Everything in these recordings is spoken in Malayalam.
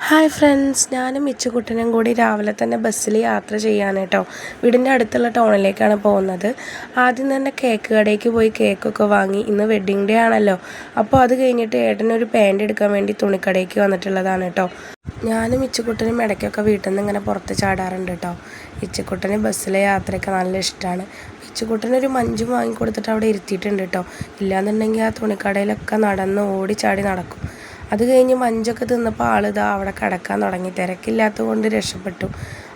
ഹായ് ഫ്രണ്ട്സ്, ഞാനും മിച്ചുകുട്ടനും കൂടി രാവിലെ തന്നെ ബസ്സിൽ യാത്ര ചെയ്യാണ് കേട്ടോ. വീടിൻ്റെ അടുത്തുള്ള ടൗണിലേക്കാണ് പോകുന്നത്. ആദ്യം തന്നെ കേക്ക് കടയ്ക്ക് പോയി കേക്കൊക്കെ വാങ്ങി. ഇന്ന് വെഡ്ഡിങ് ഡേ ആണല്ലോ, അപ്പോൾ അത് കഴിഞ്ഞിട്ട് ഏട്ടനൊരു പാൻറ് എടുക്കാൻ വേണ്ടി തുണിക്കടയ്ക്ക് വന്നിട്ടുള്ളതാണ് കേട്ടോ. ഞാനും മിച്ചുകുട്ടനും ഇടയ്ക്കൊക്കെ വീട്ടിൽ നിന്ന് ഇങ്ങനെ പുറത്ത് ചാടാറുണ്ട് കേട്ടോ. മിച്ചുകുട്ടന് ബസ്സിലെ യാത്രയൊക്കെ നല്ല ഇഷ്ടമാണ്. മിച്ചുകുട്ടനൊരു മഞ്ചും വാങ്ങിക്കൊടുത്തിട്ട് അവിടെ ഇരുത്തിയിട്ടുണ്ട് കേട്ടോ. ഇല്ലാന്നുണ്ടെങ്കിൽ ആ തുണിക്കടയിലൊക്കെ നടന്ന് ഓടിച്ചാടി നടക്കും. അത് കഴിഞ്ഞ് മഞ്ചൊക്കെ തിന്നപ്പോൾ ആളിതാ അവിടെ കിടക്കാൻ തുടങ്ങി. തിരക്കില്ലാത്തത് കൊണ്ട് രക്ഷപ്പെട്ടു.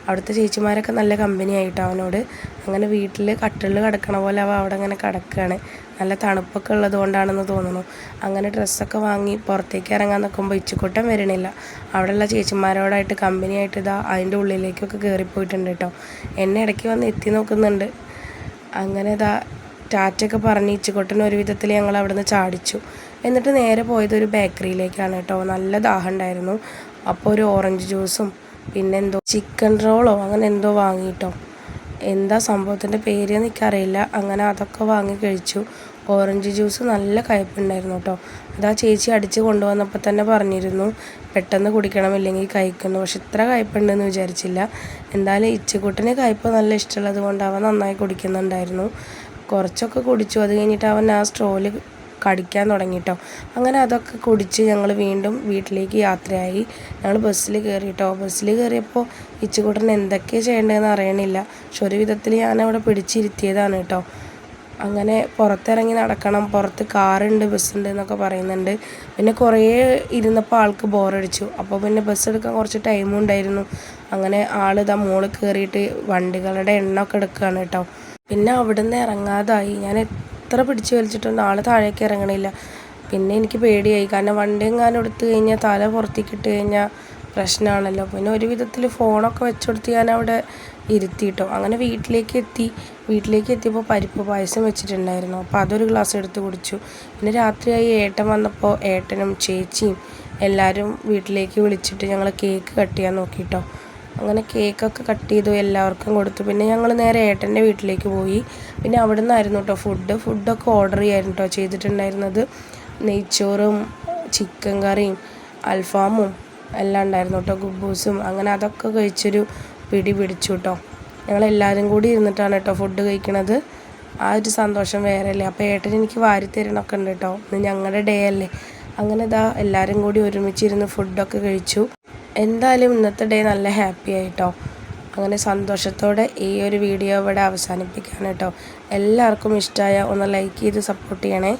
അവിടുത്തെ ചേച്ചിമാരൊക്കെ നല്ല കമ്പനി ആയിട്ടോ അവനോട്. അങ്ങനെ വീട്ടിൽ കട്ടിലിൽ കിടക്കണ പോലെ അവ അവിടെ അങ്ങനെ കിടക്കുകയാണ്. നല്ല തണുപ്പൊക്കെ ഉള്ളത് കൊണ്ടാണെന്ന് തോന്നുന്നു. അങ്ങനെ ഡ്രസ്സൊക്കെ വാങ്ങി പുറത്തേക്ക് ഇറങ്ങാൻ നിൽക്കുമ്പോൾ ഇച്ചുക്കുട്ടൻ വരണില്ല. അവിടെയുള്ള ചേച്ചിമാരോടായിട്ട് കമ്പനി ആയിട്ട് ഇതാ അതിൻ്റെ ഉള്ളിലേക്കൊക്കെ കയറിപ്പോയിട്ടുണ്ട് കേട്ടോ. എന്നെ ഇടയ്ക്ക് വന്ന് എത്തി നോക്കുന്നുണ്ട്. അങ്ങനെ ഇതാ ടാറ്റയൊക്കെ പറഞ്ഞ് ഇച്ചുക്കുട്ടൻ ഒരു വിധത്തിൽ ഞങ്ങൾ അവിടെ നിന്ന് ചാടിച്ചു. എന്നിട്ട് നേരെ പോയത് ഒരു ബേക്കറിയിലേക്കാണ് കേട്ടോ. നല്ല ദാഹം ഉണ്ടായിരുന്നു. അപ്പോൾ ഒരു ഓറഞ്ച് ജ്യൂസും പിന്നെ എന്തോ ചിക്കൻ റോളോ അങ്ങനെ എന്തോ വാങ്ങിയിട്ടോ. എന്താ സംഭവത്തിൻ്റെ പേര് എനിക്കറിയില്ല. അങ്ങനെ അതൊക്കെ വാങ്ങി കഴിച്ചു. ഓറഞ്ച് ജ്യൂസ് നല്ല കയ്പ്പുണ്ടായിരുന്നു കേട്ടോ. അതാ ചേച്ചി അടിച്ച് കൊണ്ടുവന്നപ്പോൾ തന്നെ പറഞ്ഞിരുന്നു പെട്ടെന്ന് കുടിക്കണം, ഇല്ലെങ്കിൽ കഴിക്കുന്നു. പക്ഷെ ഇത്ര കയ്പ്പുണ്ടെന്ന് വിചാരിച്ചില്ല. എന്തായാലും ഇച്ചുകുട്ടന് കയ്പ്പ് നല്ല ഇഷ്ടമുള്ളത് കൊണ്ട് അവൻ നന്നായി കുടിക്കുന്നുണ്ടായിരുന്നു. കുറച്ചൊക്കെ കുടിച്ചു. അത് കഴിഞ്ഞിട്ട് അവൻ ആ സ്ട്രോയിൽ കടിക്കാൻ തുടങ്ങിയിട്ടോ. അങ്ങനെ അതൊക്കെ കുടിച്ച് ഞങ്ങൾ വീണ്ടും വീട്ടിലേക്ക് യാത്രയായി. ഞങ്ങൾ ബസ്സിൽ കയറിയിട്ടോ. ബസ്സിൽ കയറിയപ്പോൾ ഇച്ചുകുട്ടൻ എന്തൊക്കെയാണ് ചെയ്യേണ്ടതെന്ന് അറിയണില്ല. പക്ഷെ ഒരു വിധത്തിൽ ഞാനവിടെ പിടിച്ചിരുത്തിയതാണ് കേട്ടോ. അങ്ങനെ പുറത്തിറങ്ങി നടക്കണം, പുറത്ത് കാറുണ്ട് ബസ്സുണ്ട് എന്നൊക്കെ പറയുന്നുണ്ട്. പിന്നെ കുറേ ഇരുന്നപ്പോൾ ആൾക്ക് ബോറടിച്ചു. അപ്പോൾ പിന്നെ ബസ് എടുക്കാൻ കുറച്ച് ടൈമും ഉണ്ടായിരുന്നു. അങ്ങനെ ആളിതാ മുകളിൽ കയറിയിട്ട് വണ്ടികളുടെ എണ്ണമൊക്കെ എടുക്കുകയാണ് കേട്ടോ. പിന്നെ അവിടുന്ന് ഇറങ്ങാതായി. ഞാൻ എത്ര പിടിച്ച് വലിച്ചിട്ടുണ്ട്, ആൾ താഴേക്ക് ഇറങ്ങണില്ല. പിന്നെ എനിക്ക് പേടിയായി, കാരണം വണ്ടി എങ്ങാനും എടുത്തു കഴിഞ്ഞാൽ തല പുറത്തേക്ക് ഇട്ട് കഴിഞ്ഞാൽ പ്രശ്നമാണല്ലോ. പിന്നെ ഒരു വിധത്തിൽ ഫോണൊക്കെ വെച്ചുകൊടുത്ത് ഞാൻ അവിടെ ഇരുത്തിയിട്ടോ. അങ്ങനെ വീട്ടിലേക്ക് എത്തിയപ്പോൾ പരിപ്പ് പായസം വെച്ചിട്ടുണ്ടായിരുന്നു. അപ്പോൾ അതൊരു ഗ്ലാസ് എടുത്ത് കുടിച്ചു. പിന്നെ രാത്രിയായി ഏട്ടൻ വന്നപ്പോൾ ഏട്ടനും ചേച്ചിയും എല്ലാവരും വീട്ടിലേക്ക് വിളിച്ചിട്ട് ഞങ്ങൾ കേക്ക് കട്ട് ചെയ്യാൻ നോക്കിയിട്ടോ. അങ്ങനെ കേക്കൊക്കെ കട്ട് ചെയ്തു, എല്ലാവർക്കും കൊടുത്തു. പിന്നെ ഞങ്ങൾ നേരെ ഏട്ടൻ്റെ വീട്ടിലേക്ക് പോയി. പിന്നെ അവിടെ നിന്നായിരുന്നു കേട്ടോ ഫുഡൊക്കെ ഓർഡർ ചെയ്യായിരുന്നു കേട്ടോ ചെയ്തിട്ടുണ്ടായിരുന്നത്. നെയ്ച്ചോറും ചിക്കൻ കറിയും അൽഫാമും എല്ലാം ഉണ്ടായിരുന്നു കേട്ടോ, കുബൂസും. അങ്ങനെ അതൊക്കെ കഴിച്ചൊരു പിടിച്ചു കേട്ടോ. ഞങ്ങളെല്ലാവരും കൂടി ഇരുന്നിട്ടാണ് കേട്ടോ ഫുഡ് കഴിക്കണത്. ആ ഒരു സന്തോഷം വേറെ അല്ലേ. അപ്പോൾ ഏട്ടൻ എനിക്ക് വാരിത്തരണമൊക്കെ ഉണ്ട് കേട്ടോ. ഇന്ന് ഞങ്ങളുടെ ഡേ അല്ലേ. അങ്ങനെ ഇതാ എല്ലാവരും കൂടി ഒരുമിച്ചിരുന്ന് ഫുഡൊക്കെ കഴിച്ചു. എന്തായാലും ഇന്നത്തെ ഡേ നല്ല ഹാപ്പി ആയിട്ടോ. അങ്ങനെ സന്തോഷത്തോടെ ഈ ഒരു വീഡിയോ ഇവിടെ അവസാനിപ്പിക്കുകയാണ് കേട്ടോ. എല്ലാവർക്കും ഇഷ്ടമായ ഒന്ന് ലൈക്ക് ചെയ്ത് സപ്പോർട്ട് ചെയ്യണേ.